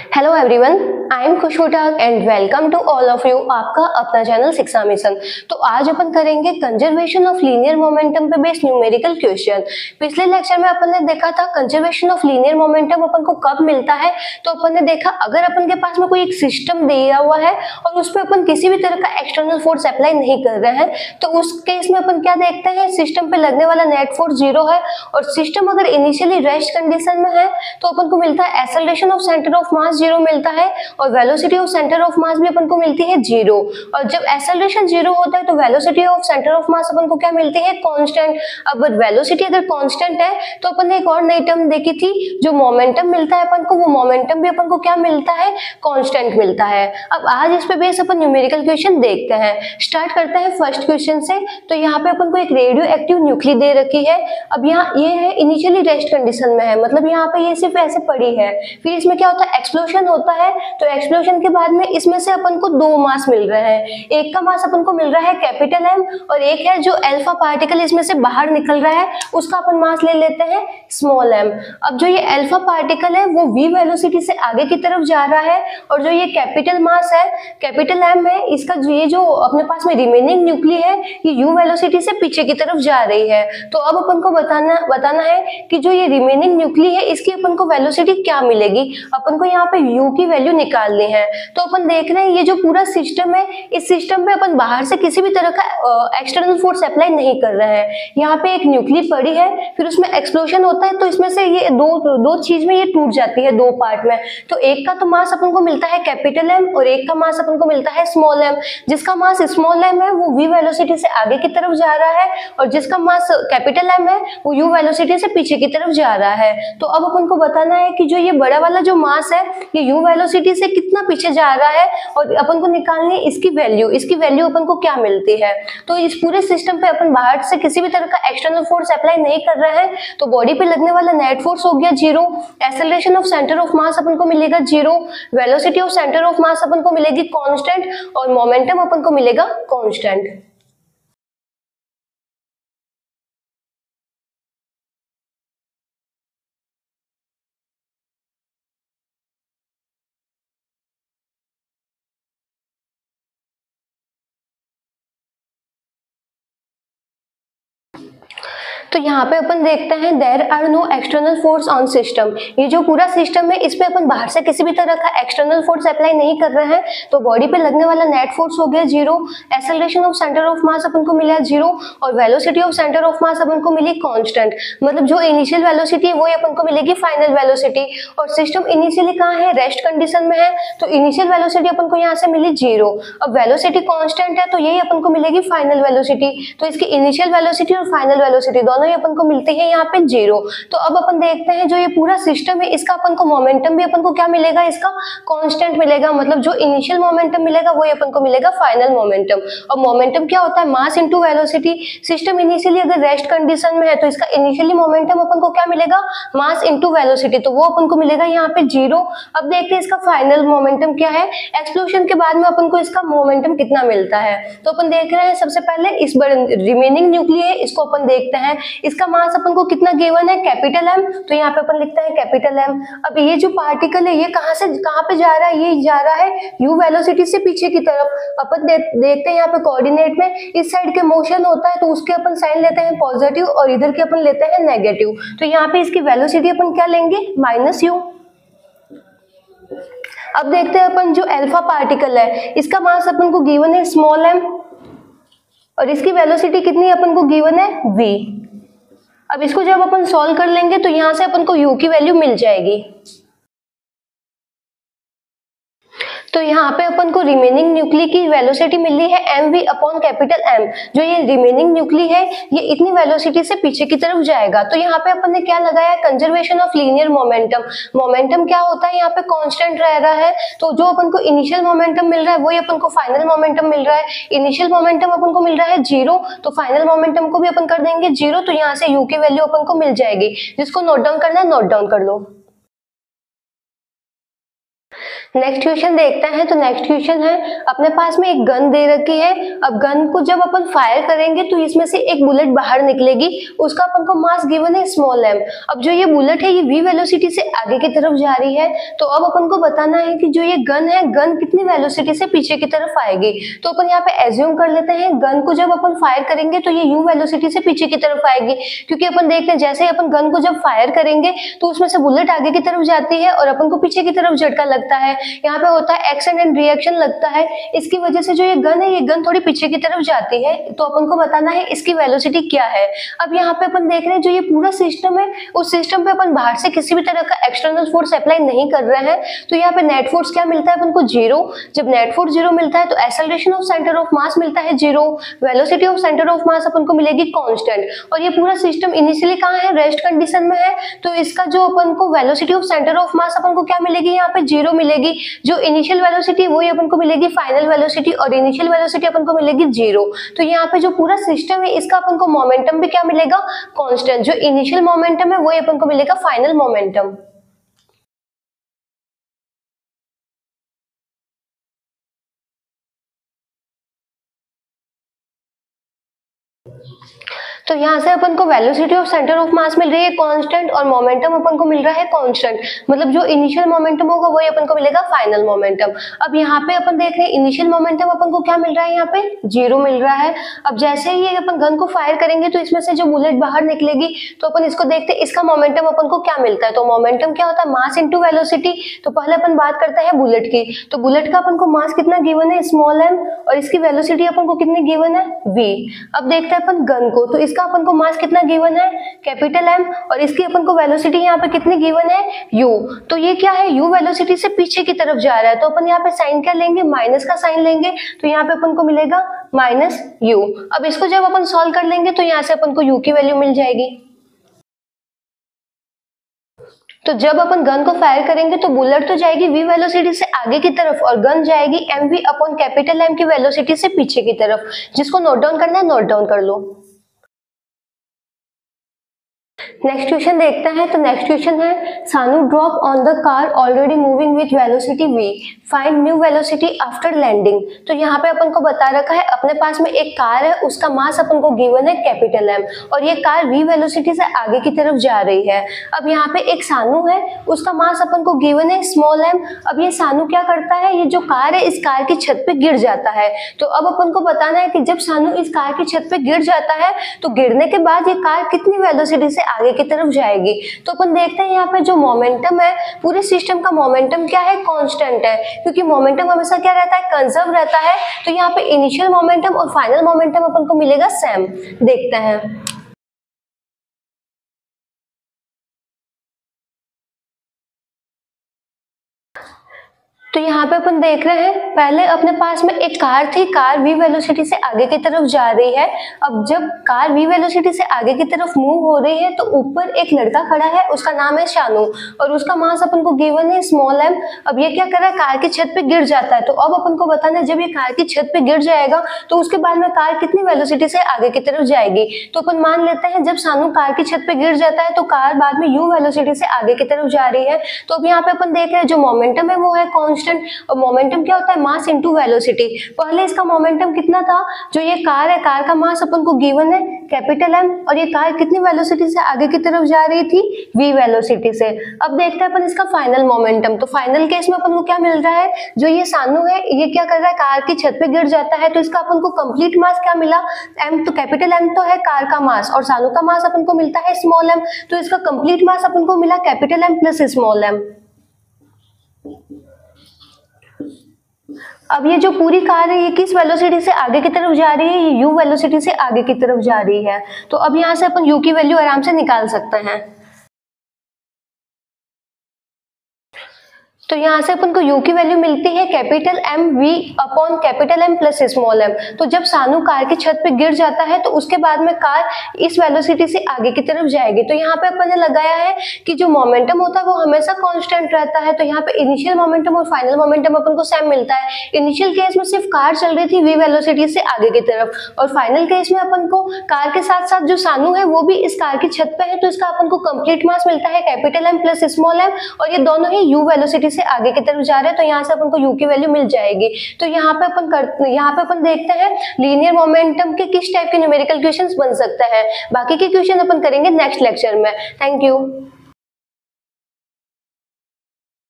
Hello everyone, I am Khushboo ठाक and welcome to all of you आपका अपना channel Shiksha mission. तो आज अपन करेंगे कंजर्वेशन ऑफ लीनियर मोमेंटम पे बेस्ड न्यूमेरिकल क्वेश्चन। पिछले लेक्चर में अपन ने देखा था कंजर्वेशन ऑफ लीनियर मोमेंटम अपन को कब मिलता है। तो अपन ने देखा अगर अपन के पास में कोई एक सिस्टम दिया हुआ है और उस पर अपन किसी भी तरह का एक्सटर्नल फोर्स अप्लाई नहीं कर रहे हैं, तो उस केस में अपन क्या देखते हैं, सिस्टम पे लगने वाला नेट फोर्स 0 है और सिस्टम अगर इनिशियली रेस्ट कंडीशन में है तो अपन को मिलता है एक्सेलरेशन ऑफ सेंटर ऑफ मास 0 मिलता है और वेलोसिटी ऑफ सेंटर ऑफ मास भी अपन को मिलती है 0। और जब एक्सेलरेशन 0 होता है तो velocity of centre of mass अपन को क्या मिलती है, कांस्टेंट। अब वेलोसिटी अगर कांस्टेंट है तो अपन ने एक और नई टर्म देखी थी, जो मोमेंटम मिलता है अपन को, वो मोमेंटम भी अपन को क्या मिलता है, कांस्टेंट मिलता है। अब आज इस पे बेस अपन न्यूमेरिकल क्वेश्चन देखते हैं। स्टार्ट करते हैं फर्स्ट क्वेश्चन से। तो यहाँ पे अपन को एक रेडियो एक्टिव न्यूक्ली दे रखी है। अब यहाँ ये है इनिशियली रेस्ट कंडीशन में है, मतलब यहाँ पे ये सिर्फ ऐसे पड़ी है। फिर इसमें क्या होता है, एक्सप्लोजन होता है। तो एक्सप्लोजन के बाद में इसमें से अपन को दो मास मिल रहे हैं। एक का मास अपन को मिल रहा है कैपिटल एम और एक है जो अल्फा पार्टिकल इसमें से बाहर निकल रहा है, उसका अपन मास ले लेते हैं स्मॉल एम। अब जो ये अल्फा पार्टिकल है वो v वेलोसिटी से आगे की तरफ जा रहा है और जो ये कैपिटल मास है, कैपिटल एम है, इसका ये जो अपने पास में रिमेनिंग न्यूक्ली है ये u वेलोसिटी से पीछे की तरफ जा रही है। तो अब अपन को बताना है कि जो ये रिमेनिंग न्यूक्ली है इसकी अपन को वेलोसिटी क्या मिलेगी। अपन को यहाँ पे u की वैल्यू निकालनी है। तो अपन देख रहे हैं ये जो पूरा सिस्टम है, इस सिस्टम पे अपन बाहर से किसी भी तरह का एक्सटर्नल फोर्स अप्लाई नहीं कर रहे हैं। यहाँ पे एक न्यूक्ली पड़ी है, फिर उसमें एक्सप्लोजन होता है तो इसमें से ये दो चीज में ये टूट जाती है, दो पार्ट में। तो एक का तो मास अपन को मिलता है कैपिटल एम और एक का मास अपन को मिलता है स्मॉल एम। जिसका मास स्मॉल एम है वो v वेलोसिटी से आगे की तरफ जा रहा है और जिसका मास कैपिटल एम है वो u वेलोसिटी से पीछे की तरफ जा रहा है। तो अब अपन को बताना है कि जो ये बड़ा वाला जो मास है ये u वेलोसिटी से कितना पीछे जा रहा है और अपन को निकालनी है इसकी वैल्यू अपन को क्या मिलती है। तो इस पूरे सिस्टम पे अपन बाहर से किसी भी तरह का एक्सटर्नल फोर्स अप्लाई नहीं कर रहे हैं, तो बॉडी पे लगने वाला नेट फोर्स हो गया 0, acceleration of centre of mass अपन को मिलेगा 0, velocity of centre of mass अपन को मिलेगी कांस्टेंट और मोमेंटम अपन को मिलेगा कांस्टेंट। तो यहाँ पे अपन देखते हैं there are no external force on system. ये जो पूरा सिस्टम है इस पे अपन बाहर से किसी भी तरह का एक्सटर्नल फोर्स अप्लाई नहीं कर रहे हैं, तो बॉडी पे लगने वाला नेट फोर्स हो गया 0, acceleration of centre of mass अपन को मिला 0 और velocity of centre of mass अपन को मिली कांस्टेंट। मतलब जो इनिशियल वेलोसिटी है वही अपन को मिलेगी फाइनल वेलोसिटी। और सिस्टम इनिशियली कहाँ है, रेस्ट कंडीशन में है, तो इनिशियल वेलोसिटी अपन को यहाँ से मिली 0। अब वेलोसिटी कांस्टेंट है तो यही अपन को मिलेगी फाइनल वेलोसिटी। तो इसकी इनिशियल वेलोसिटी और फाइनल वेलोसिटी दोनों ही अपन को मिलती है यहाँ पे 0। तो अब अपन देखते हैं जो ये पूरा सिस्टम है इसका अपन को मोमेंटम भी अपन को क्या मिलेगा, इसका कांस्टेंट मिलेगा। मतलब जो इनिशियल मोमेंटम मिलेगा वही अपन को मिलेगा फाइनल मोमेंटम। और मोमेंटम क्या होता है, mass into velocity. System initially अगर रेस्ट कंडीशन में है तो इसका इनिशियली मोमेंटम अपन को क्या मिलेगा, मास इनटू वेलोसिटी, तो वो अपन को मिलेगा यहाँ पे 0। अब देखते हैं इसका फाइनल मोमेंटम क्या है, एक्सप्लोजन के बाद में अपन को इसका मोमेंटम कितना मिलता है। तो अपन देख रहे हैं सबसे पहले इस रिमेनिंग न्यूक्ली है इसको अपन देखते हैं। इसका मास अपन को कितना गिवन है, कैपिटल एम, तो यहाँ पे अपन लिखते हैं कैपिटल एम। अब ये जो पार्टिकल है ये कहाँ से कहाँ पे जा रहा है, ये जा रहा है u वेलोसिटी से पीछे की तरफ। अपन देखते हैं यहाँ पे कोऑर्डिनेट में इस साइड के मोशन होता है तो उसके अपन साइन लेते हैं पॉजिटिव और इधर के अपन लेते हैं नेगेटिव। तो यहाँ पे इसकी वेलोसिटी अपन क्या लेंगे, -u। अब देखते हैं अपन जो अल्फा पार्टिकल है इसका मास अपन को गिवन है स्मॉल एम और इसकी वेलोसिटी कितनी अपन को गिवन है v। अब इसको जब अपन सॉल्व कर लेंगे तो यहां से अपन को u की वैल्यू मिल जाएगी। तो यहाँ पे अपन को रिमेनिंग न्यूक्ली की वेलोसिटी मिली है mv अपॉन कैपिटल M। जो ये रिमेनिंग न्यूक्ली है ये इतनी वेलोसिटी से पीछे की तरफ जाएगा। तो यहाँ पे अपन ने क्या लगाया, conservation of linear momentum. Momentum क्या होता है, यहाँ पे कांस्टेंट रह रहा है, तो जो अपन को इनिशियल मोमेंटम मिल रहा है वही अपन को फाइनल मोमेंटम मिल रहा है। इनिशियल मोमेंटम अपन को मिल रहा है 0, तो फाइनल मोमेंटम को भी अपन कर देंगे 0। तो यहाँ से u की वैल्यू अपन को मिल जाएगी। जिसको नोट डाउन करना है नोट डाउन कर लो। नेक्स्ट क्वेश्चन देखते हैं। तो नेक्स्ट क्वेश्चन है, अपने पास में एक गन दे रखी है। अब गन को जब अपन फायर करेंगे तो इसमें से एक बुलेट बाहर निकलेगी, उसका अपन को मास गिवन है स्मॉल m। अब जो ये बुलेट है ये v वेलोसिटी से आगे की तरफ जा रही है, तो अब अपन को बताना है कि जो ये गन है, गन कितनी वेलोसिटी से पीछे की तरफ आएगी। तो अपन यहाँ पे एज्यूम कर लेते हैं गन को जब अपन फायर करेंगे तो ये u वेलोसिटी से पीछे की तरफ आएगी, क्योंकि अपन देखते हैं जैसे ही अपन गन को जब फायर करेंगे तो उसमें से बुलेट आगे की तरफ जाती है और अपन को पीछे की तरफ झटका लगता है। यहाँ पे होता है एक्शन एंड रिएक्शन लगता है, इसकी वजह से जो ये गन है, ये गन थोड़ी पीछे की तरफ जाती है। तो अपन को बताना है इसकी वेलोसिटी क्या है। अब यहाँ पे अपन देख रहे हैं जो ये पूरा सिस्टम है, उस सिस्टम पे अपन बाहर से किसी भी तरह का एक्सटर्नल फोर्स अप्लाई नहीं कर रहे हैं। तो यहाँ पे नेट फोर्स क्या मिलता है अपन को, 0। जब नेट फोर्स 0 मिलता है तो acceleration of centre of mass मिलता है 0, velocity of centre of mass अपन को मिलेगी कांस्टेंट। और ये पूरा सिस्टम इनिशियली कहाँ है, रेस्ट कंडीशन में है, तो इसका जो अपन को velocity of centre of mass अपन को क्या मिलेगी, यहाँ पे 0 मिलेगी। जो इनिशियल वेलोसिटी वही अपन को मिलेगी फाइनल वेलोसिटी, और इनिशियल वेलोसिटी अपन को मिलेगी 0। तो यहाँ पे जो पूरा सिस्टम है इसका अपन को मोमेंटम भी क्या मिलेगा, कांस्टेंट। जो इनिशियल मोमेंटम है वही अपन को मिलेगा फाइनल मोमेंटम। तो यहाँ से अपन को velocity of centre of mass मिल रही है कांस्टेंट, और मोमेंटम अपन को मिल रहा है कांस्टेंट। मतलब जो इनिशियल मोमेंटम होगा वही अपन को मिलेगा फाइनल मोमेंटम। अब यहाँ पे अपन देख रहे हैं इनिशियल मोमेंटम अपन को क्या मिल रहा है, यहाँ पे 0 मिल रहा है। अब जैसे ही अपन गन को फायर करेंगे तो इसमें से जो बुलेट बाहर निकलेगी, तो अपन इसको देखते हैं इसका मोमेंटम अपन को क्या मिलता है। तो मोमेंटम क्या होता है, मास इंटू वेलोसिटी। तो पहले अपन बात करते हैं बुलेट की। तो बुलेट का अपन को मास कितना गिवन है, स्मॉल m, और इसकी वेलोसिटी अपन को कितनी गिवन है, v। अब देखते हैं अपन गन को, तो इसका अपन को मास कितना गिवन है, कैपिटल M, और इसकी अपन को वेलोसिटी यहाँ पे कितनी गिवन है, u। तो ये क्या है, u वेलोसिटी से पीछे की तरफ जा रहा है, तो अपन यहाँ पे साइन क्या लेंगे, माइनस का साइन लेंगे। तो यहाँ पे अपन को मिलेगा माइनस u। अब इसको जब अपन सॉल्व कर लेंगे तो यहाँ से अपन को u की वैल्यू मिल जाएगी। तो जब अपन गन को फायर करेंगे तो बुलेट तो जाएगी v वेलोसिटी से आगे की तरफ, और गन जाएगी mv अपॉन कैपिटल M की वेलोसिटी से पीछे की तरफ। जिसको नोट डाउन करना है नोट डाउन कर लो। नेक्स्ट क्वेश्चन देखते हैं। तो नेक्स्ट क्वेश्चन है, सानू drop on the car already moving with velocity v, find new velocity after landing. तो यहाँ पे अपन को बता रखा है अपने पास में एक कार है, उसका मास अपन को गिवन है कैपिटल M, और ये कार v वेलोसिटी से आगे की तरफ जा रही है। अब यहाँ पे एक सानू है, उसका मास अपन को गिवन है स्मॉल m। अब ये सानू क्या करता है, ये जो कार है इस कार की छत पे गिर जाता है। तो अब अपन को बताना है कि जब सानू इस कार की छत पे गिर जाता है तो गिरने के बाद ये कार कितनी वेलोसिटी से आगे की तरफ जाएगी। तो अपन देखते हैं यहाँ पे जो मोमेंटम है, पूरे सिस्टम का मोमेंटम क्या है, कांस्टेंट है, क्योंकि मोमेंटम हमेशा क्या रहता है, कंजर्व रहता है। तो यहाँ पे इनिशियल मोमेंटम और फाइनल मोमेंटम अपन को मिलेगा सेम। देखते हैं। तो यहाँ पे अपन देख रहे हैं पहले अपने पास में एक कार थी, कार v वेलोसिटी से आगे की तरफ जा रही है। अब जब कार v वेलोसिटी से आगे की तरफ मूव हो रही है तो ऊपर एक लड़का खड़ा है, उसका नाम है शानू, और उसका मास अपन को गिवन है स्मॉल m। अब ये क्या कर रहा है, कार की छत पे गिर जाता है। तो अब अपन को बताना है जब ये कार की छत पे गिर जाएगा तो उसके बाद में कार कितनी वेलोसिटी से आगे की तरफ जाएगी। तो अपन मान लेते हैं जब शानू कार की छत पे गिर जाता है तो कार बाद में u वेलोसिटी से आगे की तरफ जा रही है। तो अब यहाँ पे अपन देख रहे हैं जो मोमेंटम है वो है कांस्टेंट, और मोमेंटम क्या होता है, मास इनटू वेलोसिटी। पहले इसका मोमेंटम कितना था, जो ये कार है, कार का मास अपन को गिवन है कैपिटल M, और ये कार कितनी वेलोसिटी से आगे की तरफ जा रही थी, v वेलोसिटी से। अब देखते हैं अपन इसका फाइनल मोमेंटम। तो फाइनल केस में अपन को क्या मिल रहा है, जो ये सानू है ये क्या कर रहा है, कार की छत पे गिर जाता है, तो इसका अपन को कंप्लीट मास क्या मिला, m। तो कैपिटल M तो है कार का मास, और सानू का मास अपन को मिलता है स्मॉल m, तो इसका कंप्लीट मास अपन को मिला capital M plus small m। अब ये जो पूरी कार है ये किस वेलोसिटी से आगे की तरफ जा रही है, ये u वेलोसिटी से आगे की तरफ जा रही है। तो अब यहाँ से अपन u की वैल्यू आराम से निकाल सकते हैं। तो यहाँ से अपन को u की वैल्यू मिलती है capital M v upon capital M plus small m। तो जब सानू कार की छत पे गिर जाता है तो उसके बाद में कार इस वेलोसिटी से आगे की तरफ जाएगी। तो यहाँ पे अपन ने लगाया है कि जो मोमेंटम होता है वो हमेशा कांस्टेंट रहता है। तो यहाँ पे इनिशियल मोमेंटम और फाइनल मोमेंटम अपन को सेम मिलता है। इनिशियल केस में सिर्फ कार चल रही थी v वेलोसिटी से आगे की तरफ, और फाइनल केस में अपन को कार के साथ साथ जो सानू है वो भी इस कार की छत पे है, तो इसका अपन को कंप्लीट मास मिलता है capital M plus small m, और ये दोनों ही u वेलोसिटी से आगे की तरफ जा रहे हैं तो यहाँ से अपन को u की वैल्यू मिल जाएगी। तो यहाँ पे अपन देखते हैं लीनियर मोमेंटम के किस टाइप के न्यूमेरिकल क्वेश्चंस बन सकता है। बाकी के क्वेश्चन अपन करेंगे नेक्स्ट लेक्चर में। Thank you.